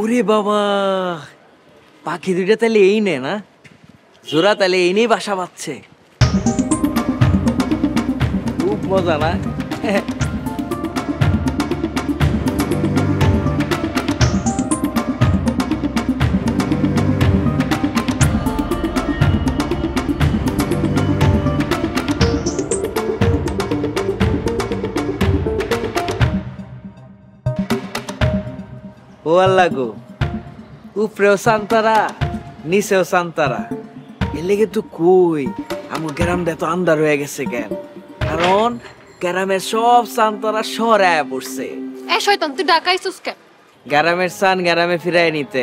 ওরে বাবা, পাখি দুইটা তাহলে এই নে না, জোড়া তাহলে এই নিয়ে বাসা বাঁধছে। খুব মজা না? ও আল্লাহ গো, উপরেও সান্তারা নিচেও সান্তারা, এর লেগে তো কই আমার গ্রামটা তো আন্ধার হয়ে গেছে কেন? কারণ গ্রামের সব সান্তারা শহরে আয়া পড়ছে। এ শয়তান, তুই ডাকাইছিস কেন? গ্রামের সান গ্রামে ফিরাই নিতে।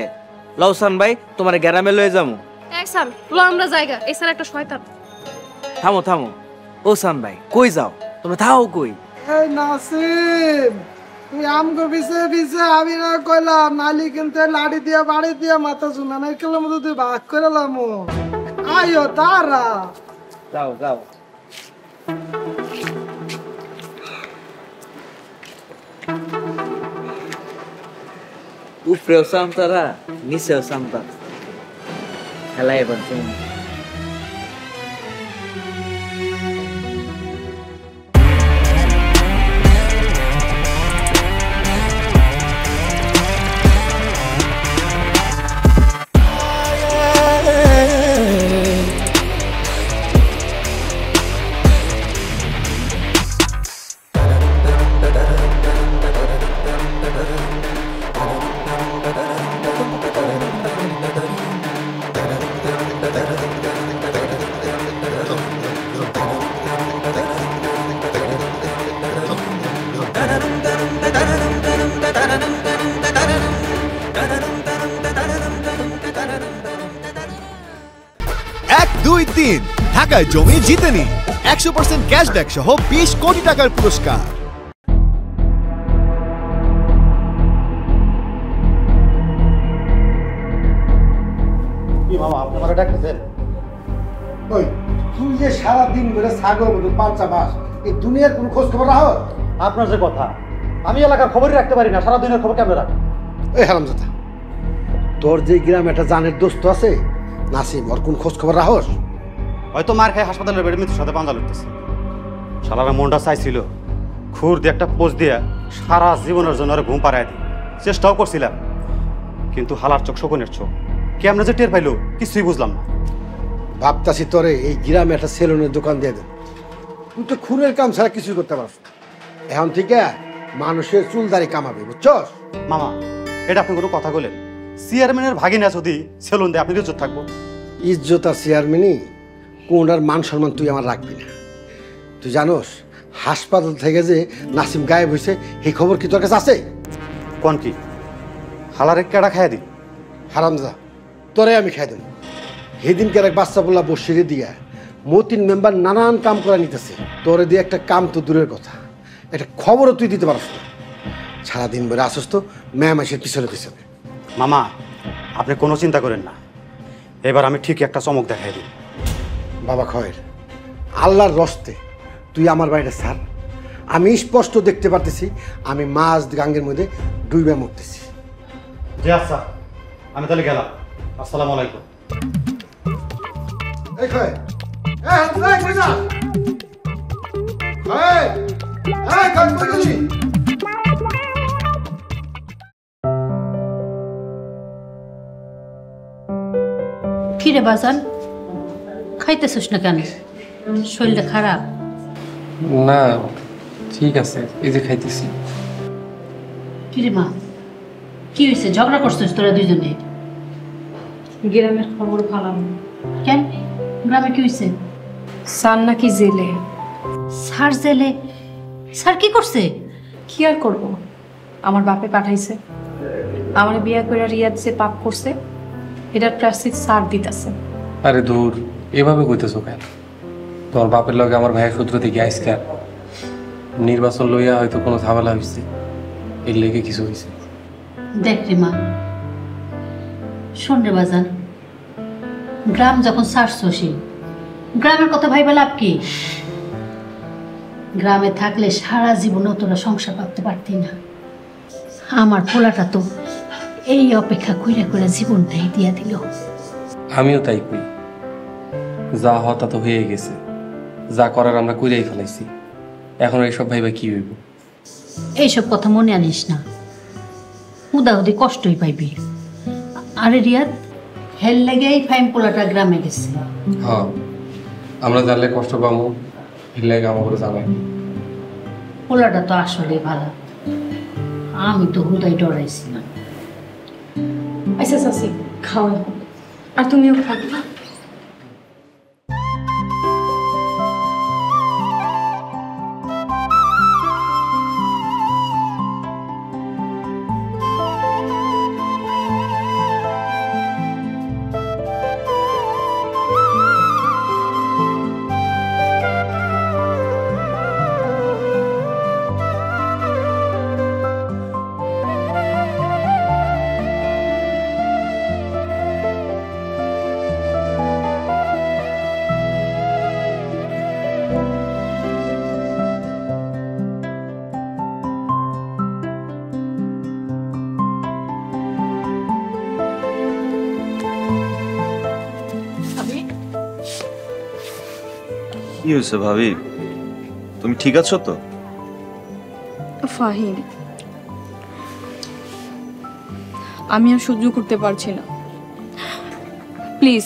লওসান ভাই, তোমার গ্রামে লয়ে যাবো। এক সান লো আমরা জায়গা, এছাড়া একটা শয়তান। থামো থামো, ও সান ভাই কই যাও তোমরা? থাও কই? এই নাসিম, তুই আমগো পিছে পিছে আমি না কইলাম নালি কিনতে লাড়ি দিয়া বাড়ি দিয়া মাথা শুনা নাই কেলাম মতো তুই ভাগ করে লামো। আইও তারা যাও যাও। উপরেও সান্তারা নিচেও সান্তারা, খেলা এবার তুমি। ঢাকায় জমি জিতে নিন 100% ক্যাশব্যাক সহ 20 কোটি টাকার পুরস্কার। কি মামা, আপনি আমারে ডাকতেছেন? ওই তুই যে সারাদিন ধরে ছাগল মতো বাচ্চা বাস, এই দুনিয়ার কোনো খোঁজ খবর রাখো? আপনার যে কথা, আমি এলাকার খবরই রাখতে পারি না, সারা দিনের খবর কেমন রাখি? এই হারামজাদা, তোর যে গ্রামে একটা জানের দোস্ত আছে নাসিম, ওর কোন খোঁজ খবর রাখস? হয়তো মার খায় হাসপাতালের বেডে মৃত্যুর সাথে পাঞ্জা লড়তেছে। শালারা মনটা চাইছিল খুর দিয়ে একটা পোজ দিয়ে সারা জীবনের জন্য ঘুম পাড়ায় দিই, চেষ্টাও করছিলাম, কিন্তু হালার চোখ শকুনের চোখ, কেমনে যে টের পাইলো কিছুই বুঝলাম না। ভাবতাছি তোরে এই গ্রামে একটা সেলুনের দোকান দিয়ে দেব, তুই তো খুনের কাম ছাড়া কিছুই করতে পারছ। এখন থেকে মানুষের চুলদারি কামাবে, বুঝছস? মামা, এটা আপনি কোনো কথা বলেন? চেয়ারম্যানের ভাগিনা যদি সেলুন দেয় আপনি ইজ্জত থাকবো? ইজ্জত আর চেয়ারম্যানই কোনটার মান সম্মান তুই আমার রাখবি না। তুই জানোস হাসপাতাল থেকে যে নাসিম গায়েব হয়েছে এই খবর কি তোর কাছে আছে? কোন কি হালারে কেডা খাইয়া দি? হারামজা, তোরে আমি খাই দেব। সেদিনকার এক বাচ্চা বললা বসিরে দিয়া মতিন মেম্বার নানান কাম করে নিতেছে, তোরে দিয়ে একটা কাম তো দূরের কথা, একটা খবরও তুই দিতে পারস না। সারাদিন ধরে আসস তো ম্যাম এসে পিছনে পিছনে। মামা, আপনি কোনো চিন্তা করেন না, এবার আমি ঠিক একটা চমক দেখাই দিই। বাবা খয়ের, আল্লাহর রস্তে তুই আমার বাড়িটা ছাড়। আমি স্পষ্ট দেখতে পারতেছি আমি মাছ গাঙ্গের মধ্যে ডুইবে মরতেছি। জি আচ্ছা, আমি তাহলে গেলাম। আসসালামু আলাইকুম। এই খয়ের, এই কই যা? খয়ের, এই কই গেলি? কি রে বাজান, খাইতেছিস না কেন? শরীরটা খারাপ? না ঠিক আছে, এই যে খাইতেছি। কি রে মা, কি হয়েছে? ঝগড়া করছিস তোরা দুইজনে? গ্রামের খবর ভালো না। কেন, গ্রামে কি হয়েছে? সার নাকি জেলে। স্যার জেলে? স্যার কি করছে? কি আর করবো, আমার বাপে পাঠাইছে। আমার বিয়া করে রিয়াদ যে পাপ করছে এটার প্রায়শ্চিত স্যার দিতেছে। আরে দূর, এভাবে কইতেছো কেন? তোমার বাপের লগে আমার ভাইয়ের সূত্র থেকে আইস কেন? নির্বাচন লইয়া হয়তো কোনো ঝামেলা হয়েছে, এর লেগে কিছু হয়েছে। দেখ রে মা, শোন রে বাজান, গ্রাম যখন ছাড়ছি, গ্রামের কথা ভাইবা লাভ কি? গ্রামে থাকলে সারা জীবনও তোরা সংসার করতে পারতি না। আমার পোলাটা তো এই অপেক্ষা কইরা কইরা জীবনটাই দিয়া দিল। আমিও তাই কই, যা হতা তো হয়ে গেছে, যা করার আমরা কইরাই ফেলাইছি, এখন এইসব ভাইবা কি হইব? এইসব কথা মনে আনিস না, উদাহুদি কষ্টই পাইবি। আরে রিয়াদ, হেল লেগে এই ফাইম পোলাটা গ্রামে গেছে। হ্যাঁ, আমরা জানলে কষ্ট পাবো, এর লেগে আমার জানাই। পোলাটা তো আসলে ভালো, আমি তো হুদাই ডরাইছিলাম। আচ্ছা চাচি, খাও আর তুমিও খাও। কি হয়েছে ভাবি, তুমি ঠিক আছো তো? ফাহিম, আমি আর সহ্য করতে পারছি না, প্লিজ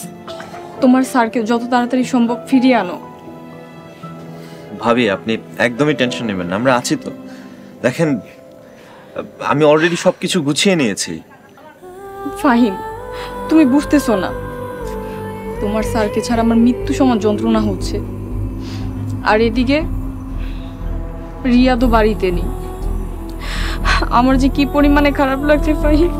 তোমার স্যারকে যত তাড়াতাড়ি সম্ভব ফিরিয়ে আনো। ভাবি আপনি একদমই টেনশন নেবেন না, আমরা আছি তো। দেখেন আমি অলরেডি সবকিছু গুছিয়ে নিয়েছি। ফাহিম, তুমি বুঝতেছো না, তোমার স্যারকে ছাড়া আমার মৃত্যু সমান যন্ত্রণা হচ্ছে, আর এদিকে রিয়াদও বাড়িতে নেই। আমার যে কি পরিমাণে খারাপ লাগছে ফাহিম।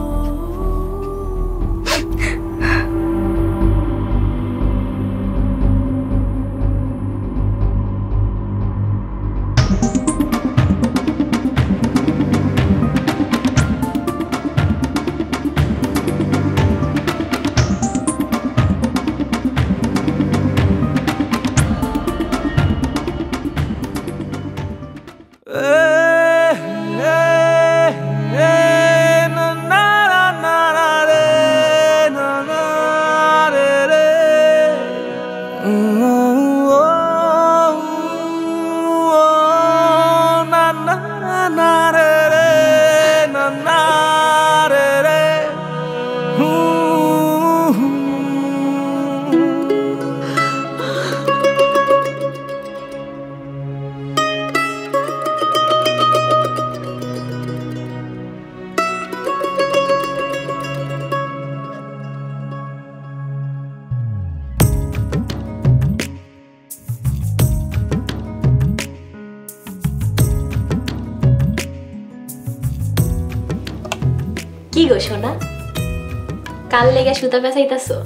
কি গো সোনা, কাল লেগে সুতা পেঁচাইতেছো?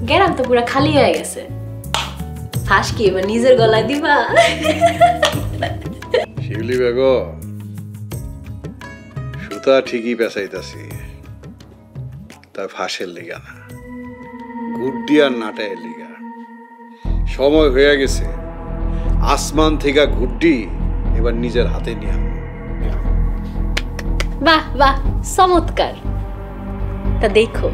গেরাম তো পুরা খালি হয়ে গেছে, হাঁস কি এবার নিজের গলায় দিবা? শিউলি বেগম, সুতা ঠিকই পেঁচাইতাছি, তাই ফাঁসের লিগা না, গুড্ডি আর নাটায়ের লিগা। সময় হয়ে গেছে, আসমান থেকে গুড্ডি এবার নিজের হাতে নিয়ে। বাহ বাহ, চমৎকার। তা দেখো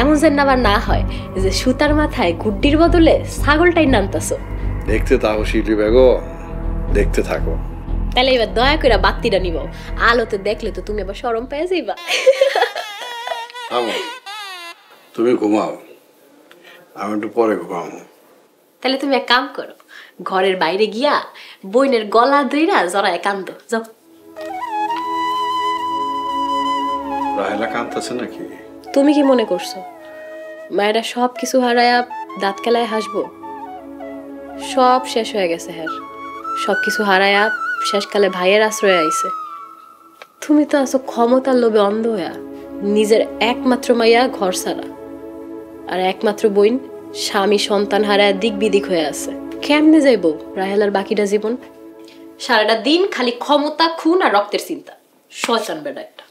এমন যেন আবার না হয় যে সুতার মাথায় গুড্ডির বদলে ছাগলটাই নামতাছো। দেখতে থাকো শিউলি বেগম, দেখতে থাকো। তাহলে এবার দয়া করে বাতিটা নিব, আলোতে দেখলে তো তুমি আবার শরম পেয়ে যাইবা। তুমি ঘুমাও, আমি একটু পরে ঘুমাবো। তাহলে তুমি এক কাম করো, ঘরের বাইরে গিয়া বইনের গলা ধইরা জড়ায় কান্দো যাও। রাহেলা কাঁদতেছে নাকি? তুমি কি মনে করছো মায়েরা সব কিছু হারায়া দাঁত কেলায় হাসবো? সব শেষ হয়ে গেছে, হ্যাঁ সব কিছু হারায়া শেষকালে ভাইয়ের আশ্রয়ে আইছে। তুমি তো আছো ক্ষমতার লোভে অন্ধ হইয়া, নিজের একমাত্র মাইয়া ঘর ছাড়া, আর একমাত্র বোন স্বামী সন্তান হারায় দিক বিদিক হয়ে আছে। কেমনে যাইব রাহেলার বাকিটা জীবন? সারাটা দিন খালি ক্ষমতা, খুন আর রক্তের চিন্তা। শয়তান বেটা একটা।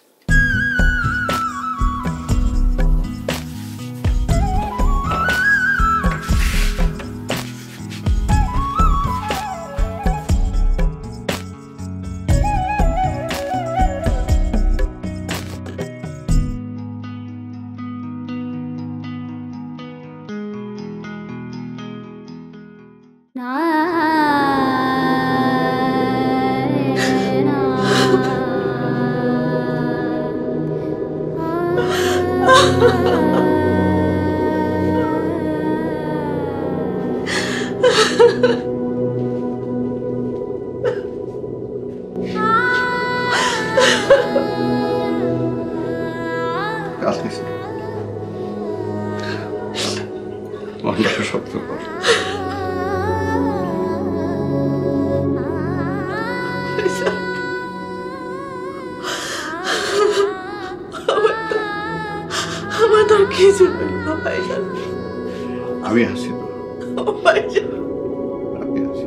শক্ত কর। আমি হাসি তো, আমি হাসি।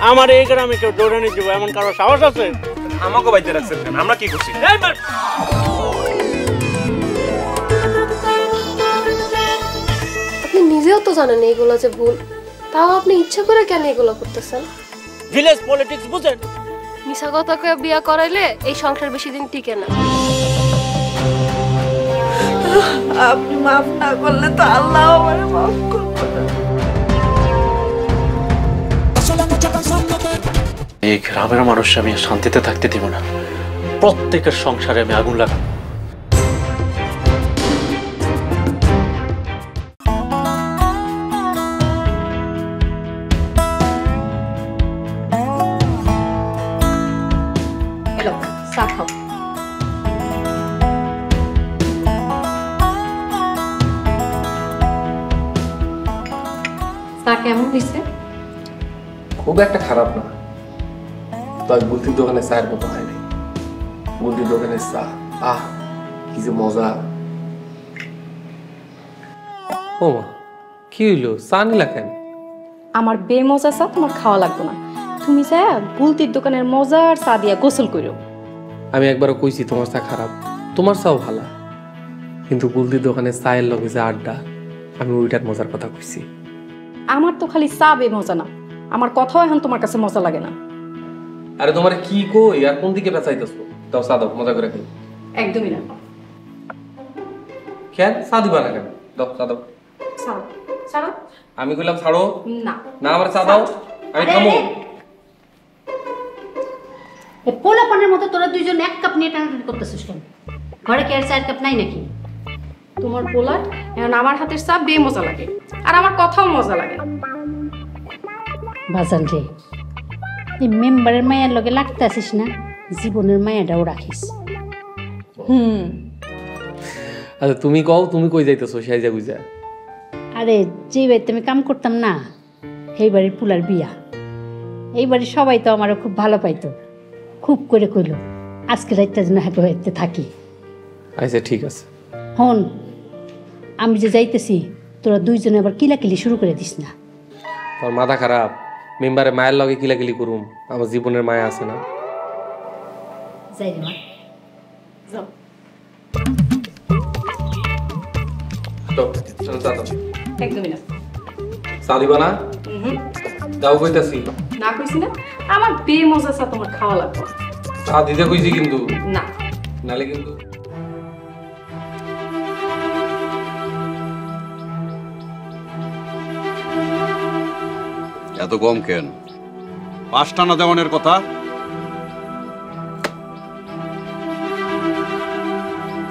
আমার এই গ্রামে কেউ দৌড়ানি দিব এমন কারো সাহস আছে? আমাকে বাইতে রাখছেন কেন? আমরা কি করছি? আপনি নিজেও তো জানেন এইগুলো যে ভুল, তাও আপনি ইচ্ছা করে কেন এগুলো করতেছেন? ভিলেজ পলিটিক্স বুঝেন? মিছা কথা কয়ে বিয়া করাইলে এই সংসার বেশি দিন টিকে না। আপনি মাফ না করলে তো আল্লাহ আমারে মাফ করবে না। এই গ্রামের মানুষ আমি শান্তিতে থাকতে দিব না। প্রত্যেকের সংসারে আমি আগুন লাগাবো। কেমন হয়েছে? খুব একটা খারাপ না, তবে বুলতির দোকানে চায়ের মতো হয়নি। বুলতির দোকানের চা আহ কি যে মজা। ও মা, কি হইলো? চা নিলা কেন? আমার বেমজা চা তোমার খাওয়া লাগবে না। তুমি যা বুলতির দোকানের মজার চা দিয়া গোসল করো। আমি একবারও কইছি তোমার চা খারাপ, তোমার চাও ভালো, কিন্তু বুলতির দোকানের চায়ের লগে যে আড্ডা, আমি ওইটার মজার কথা কইছি। আমার তো খালি চা বে মজা না, আমার কথাও এখন তোমার কাছে মজা লাগে না। আরে তোমার কি কই আর কোন দিকে বেচাইতেছো? দাও চা দাও, মজা করে খাই। একদমই না। কেন চা দিবা না কেন? দাও চা দাও। ছাড়ো ছাড়ো। আমি কইলাম ছাড়ো না। না আমার চা দাও, আমি খামো। এ পোলাপানের মতো তোরা দুইজন এক কাপ নিয়ে টানাটানি করতেছিস কেন? ঘরে কি আর 4 কাপ নাই নাকি? তোমার পোলাট এখন আমার হাতের চা বে মজা লাগে, আর আমার কথাও মজা লাগে। বাজান রে, এই মেম্বারের মায়ের লগে লাগতে আসিস না, জীবনের মায়াটাও রাখিস। আচ্ছা তুমি কও, তুমি কই যাইতেছো সাইজা গুইজা? আরে যে বাড়িতে আমি কাম করতাম না, সেই বাড়ির পুলার বিয়া। এই বাড়ির সবাই তো আমারও খুব ভালো পাইতো, খুব করে কইল আজকে রাতটা যেন হ্যাপি হইতে থাকি। আচ্ছা ঠিক আছে। হন, আমি যে যাইতেছি তোরা দুইজনে আবার কিলাকিলি শুরু করে দিস না। তোর মাথা খারাপ? মেম্বারে মায়ের লগে কিলাকিলি করুম? আমার জীবনের মায়া আছে না। যাই রে মা, যাও। একদমই না। চা দিবা না? দাও কইতাছি। না কইছি না, আমার বে মজা চা তোমার খাওয়া লাগবে। চা দিতে কইছি কিন্তু। না নালে কিন্তু। এত কম কেন? 5টা না দেওয়ানের কথা।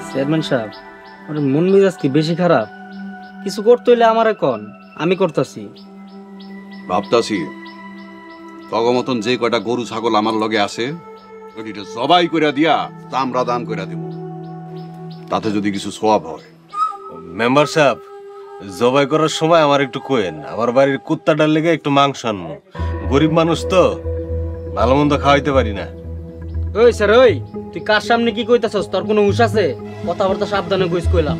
চেয়ারম্যান সাহেব, ওর মন মেজাজ কি বেশি খারাপ? কিছু করতে হইলে আমারে কোন, আমি করতেছি। ভাবতাছি তগো মতন যে কয়টা গরু ছাগল আমার লগে আছে ওইটা জবাই করে দিয়া চামড়া দান করে দিব, তাতে যদি কিছু সোয়াব হয়। মেম্বার সাহেব, জবাই করার সময় আমার একটু কোয়েন, আমার বাড়ির কুত্তাটার লেগে একটু মাংস আনবো। গরিব মানুষ তো, ভালো মন্দ খাওয়াইতে পারি না। ওই স্যার, ওই তুই কার সামনে কি কইতাছস? তোর কোনো হুঁশ আছে? কথাবার্তা সাবধানে কইস কইলাম।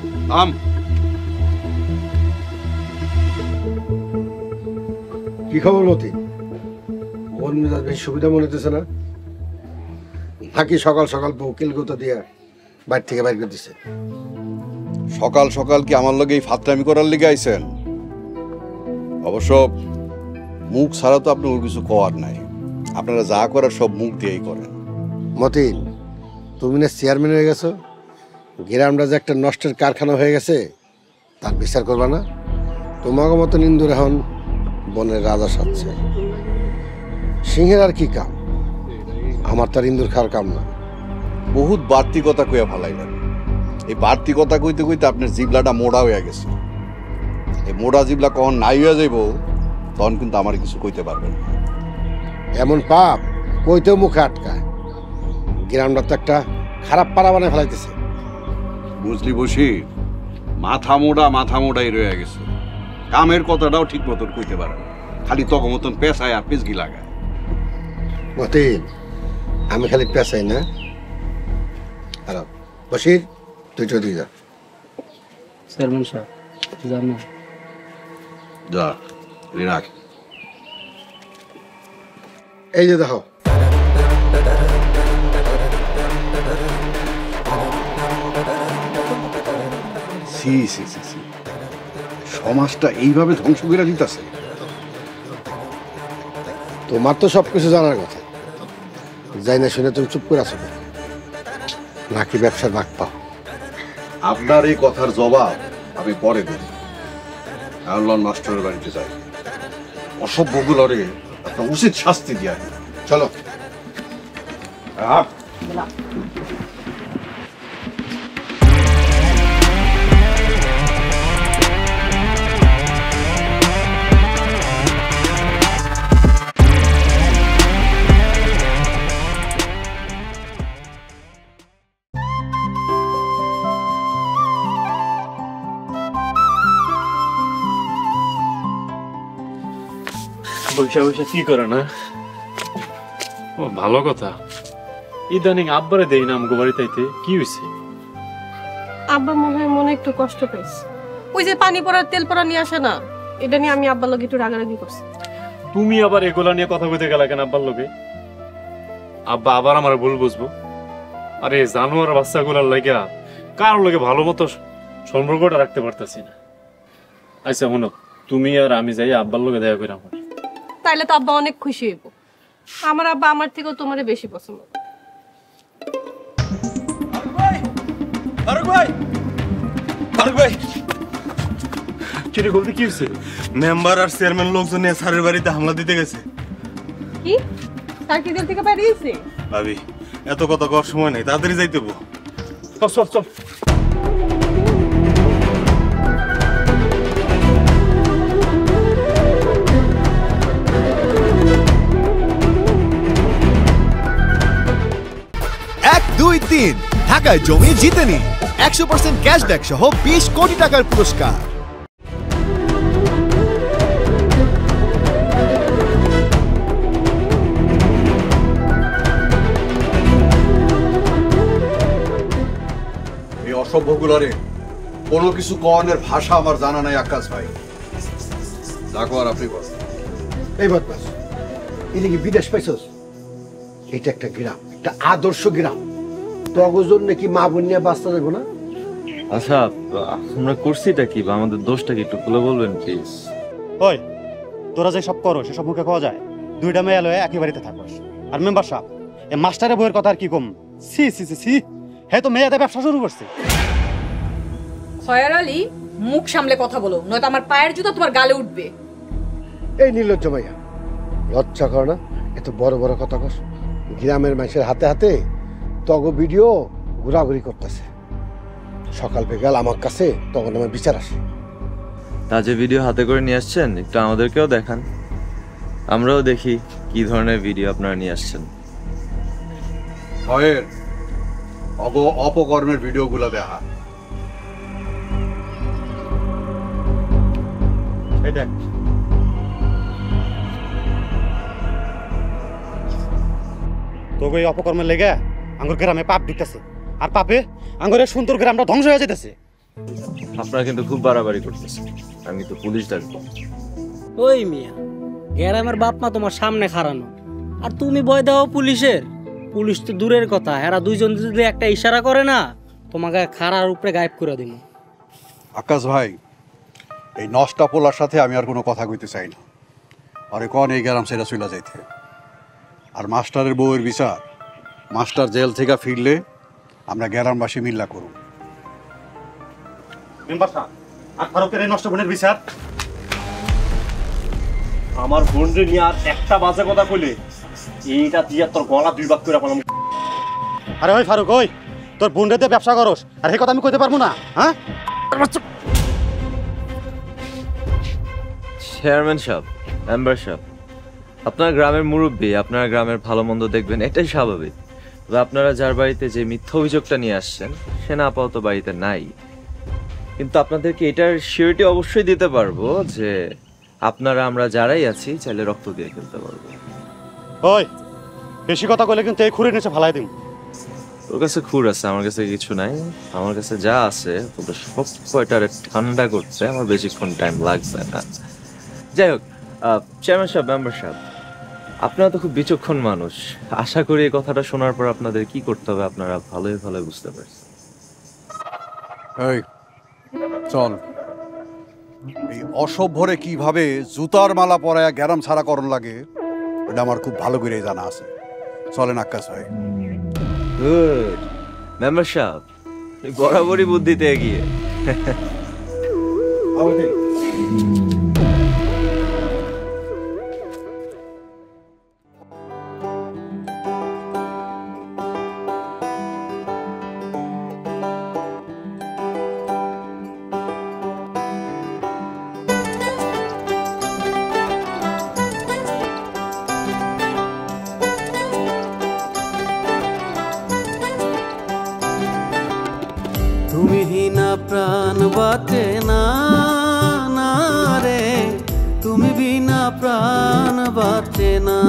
কি খবর মতি? মন মেজাজ বেশ সুবিধা মনে হতেছে না? নাকি সকাল সকাল বউকিল গোতা দিয়া বাড়ি থেকে বাইর করে দিছে? সকাল সকাল কি আমার লগে এই ফাতরামি করার লেগে আইছেন? অবশ্য মুখ ছাড়া তো আপনার কিছু করার নাই, আপনারা যা করার সব মুখ দিয়েই করেন। মতিন, তুমি না চেয়ারম্যান হয়ে গেছো, গ্রামটা যে একটা নষ্টের কারখানা হয়ে গেছে তার বিচার করবা না? তোমাকে মতন ইন্দুর এখন বনের রাজা সাজছে। সিংহের আর কি কাম? আমার তার ইন্দুর খাওয়ার কাম না। বহুত বাড়তি কথা কইয়া ভালাইলেন। এই বাড়তি কথা কইতে কইতে আপনার জিবলাটা মোড়া হয়ে গেছে। এই মোড়া জিবলা কখন নাই হয়ে যাইব তখন কিন্তু আমার কিছু কইতে পারবেন না। এমন পাপ কইতেও মুখে আটকায়। গ্রামটা তো একটা খারাপ পাড়া বানায় ফেলাইতেছে। বুঝলি বসি, মাথা মোড়াই রয়ে গেছে। কামের কথাটাও ঠিক মতন কইতে পারে না, খালি তখন মতন পেশায় আর পেশগি লাগায়। মতিন, আমি খালি পেশাই না। হ্যালো বসির, তুই চৌধুরী যা। চেয়ারম্যান সাহেব জানো যা রাখ। এই যে দেখো, সি সি সি সি, সমাজটা এইভাবে ধ্বংস করে দিতেছে। তোমার তো সবকিছু জানার কথা, যাই না শুনে তুমি চুপ করে আছো নাকি ব্যবসার ভাগ পাও? আপনার এই কথার জবাব আমি পরে দেব। আল্লাহ মাস্টারের বাড়িতে যাই, অসভ্যগুলোরে একটা উচিত শাস্তি দিয়া। চলো। বৈশা বৈশা কি করে না? ও ভালো কথা। ইদানিং আব্বারে দেই না আমগো বাড়িতে আইতে, কি হইছে? আব্বা মনে একটু কষ্ট পেয়েছে। ওই যে পানি পড়ার তেল পড়া নিয়ে আসে না, এটা নিয়ে আমি আব্বার লগে একটু রাগারাগি করছি। তুমি আবার এগুলা নিয়ে কথা কইতে গেলা কেন আব্বার লগে? আব্বা আবার আমার ভুল বুঝবো? আরে জানোয়ার বাচ্চাগুলার লাগে কারোর লগে ভালো মতো সম্পর্কটা রাখতে পারতাছি না। আচ্ছা মনো, তুমি আর আমি যাই আব্বার লগে দেখা করে আমার। তাইলে তো আব্বা অনেক খুশি হইব। আমার আব্বা আমার থেকেও তোমারে বেশি পছন্দ। কিরে বলতে কি হয়েছে? মেম্বার আর চেয়ারম্যান লোকজন নিয়ে স্যারের বাড়িতে হামলা দিতে গেছে। কি? স্যার কি জেল থেকে বেরিয়েছে? ভাবি, এত কথা কর সময় নাই, তাড়াতাড়ি যাইতে হবো। চল চল। ঢাকায় জমি জিতে নিন 100% ক্যাশব্যাক সহ 20 কোটি টাকার পুরস্কার। এই অসভ্যগুলোরে কোনো কিছু কওয়ানোর ভাষা আমার জানা নাই আকাশ ভাই। যা কর আপনি কর। এই বদমাস, এদিকে কি বিদেশ পাইছস? এটা একটা গ্রাম, একটা আদর্শ গ্রাম। তগজন নাকি মা বোন নিয়ে বাঁচতে যাবো না? আচ্ছা, আমরা করছিটা কি বা আমাদের দোষটা কি একটু খুলে বলবেন প্লিজ? ওই তোরা যে সব করো সেসব মুখে খাওয়া যায়? দুইটা মেয়ে লয়ে একই বাড়িতে থাকোস। আর মেম্বার সাহেব, এই মাস্টারের বইয়ের কথা আর কি কম? সি সি সি সি, হে তো মেয়েদের ব্যবসা শুরু করছে। খয়ার আলী, মুখ সামলে কথা বলো, নয়তো আমার পায়ের জুতো তোমার গালে উঠবে। এই নির্লজ্জ ভাইয়া, লজ্জা কর না? এত বড় বড় কথা কস। গ্রামের মানুষের হাতে হাতে তগ ভিডিও ঘোরাঘুরি করতেছে। সকাল বিকাল আমার কাছে তখন আমার বিচার আসে। তা যে ভিডিও হাতে করে নিয়ে আসছেন, একটু আমাদেরকেও দেখান, আমরাও দেখি কি কি ধরনের ভিডিও আপনারা নিয়ে আসছেন? ভয়ের অপকর্মের ভিডিওগুলো দেখা। এই দেখ, তোকে এই অপকর্মের লেগে আঙ্গুর গ্রামে পাপ ঢুকতেছে, আর পাপে আঙ্গুরের সুন্দর গ্রামটা ধ্বংস হয়ে যেতেছে। আপনারা কিন্তু খুব বাড়াবাড়ি করতেছেন, আমি তো পুলিশ ডাকবো। ওই মিয়া, গ্রামের বাপ মা তোমার সামনে খাড়ানো, আর তুমি ভয় দাও পুলিশের? পুলিশ তো দূরের কথা, এরা দুইজন যদি একটা ইশারা করে না, তোমাকে খাড়ার উপরে গায়েব করে দিব। আকাশ ভাই, এই নষ্টা পোলার সাথে আমি আর কোনো কথা কইতে চাই না। আরে কন এই গ্রাম সেটা চলে যাইতে। আর মাস্টারের বউয়ের বিচার মাস্টার জেল থেকে ফিরলে আমরা গ্রামবাসী মিল্লা করব। মেম্বার সাহেব, আর ফারুকের এই নষ্ট বোনের বিচার? আমার বোনরে নিয়ে আর একটা বাজে কথা কইলে এইটা দিয়ে তোর গলা দুই ভাগ করে পালাম। আরে ওই ফারুক, ওই তোর বোনরে দিয়ে ব্যবসা করস, আর এই কথা আমি কইতে পারবো না? হ্যাঁ চেয়ারম্যান সাহেব, মেম্বার সাহেব, আপনার গ্রামের মুরব্বী, আপনার গ্রামের ভালো মন্দ দেখবেন, এটাই স্বাভাবিক। তবে আপনারা যার বাড়িতে যে মিথ্যা অভিযোগটা নিয়ে আসছেন, সে না আপাতত বাড়িতে নাই। কিন্তু আপনাদেরকে এটার সিউরিটি অবশ্যই দিতে পারবো যে আপনারা আমরা যারাই আছি চাইলে রক্ত দিয়ে খেলতে পারবো। ওই বেশি কথা কইলে কিন্তু এই খুঁড়ির নিচে ফালাই দিই। তোর কাছে খুর আছে, আমার কাছে কিছু নাই। আমার কাছে যা আছে তোদের সব কয়টারে ঠান্ডা করতে আমার বেশিক্ষণ টাইম লাগবে না। যাই হোক, চেয়ারম্যান সাহেব, মেম্বার সাহেব, আপনারা তো খুব বিচক্ষণ মানুষ। আশা করি এই কথাটা শোনার পর আপনাদের কি করতে হবে আপনারা ভালোই ভালো বুঝতে পারছেন। এই চল, এই অসভ্যরে কিভাবে জুতার মালা পরায়া গ্যারাম ছাড়া করণ লাগে এটা আমার খুব ভালো করে জানা আছে। চলেন আকাশ ভাই। গুড মেম্বার সাহেব, বরাবরই বুদ্ধিতে এগিয়ে। তুমি বিনা প্রাণ বাঁচে না, না রে, তুমি বিনা প্রাণ বাঁচে না,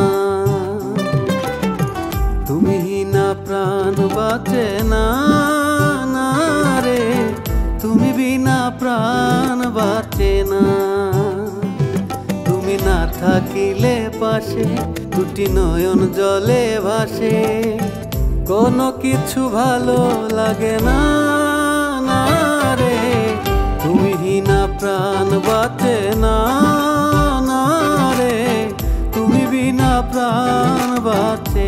তুমি বিনা প্রাণ বাঁচে না, না রে, তুমি বিনা প্রাণ বাঁচে না। তুমি না থাকিলে পাশে দুটি নয়ন জলে ভাসে, কোনো কিছু ভালো লাগে না, না রে, তুমি বিনা প্রাণ বাঁচে না, না রে, তুমি বিনা প্রাণ বাঁচে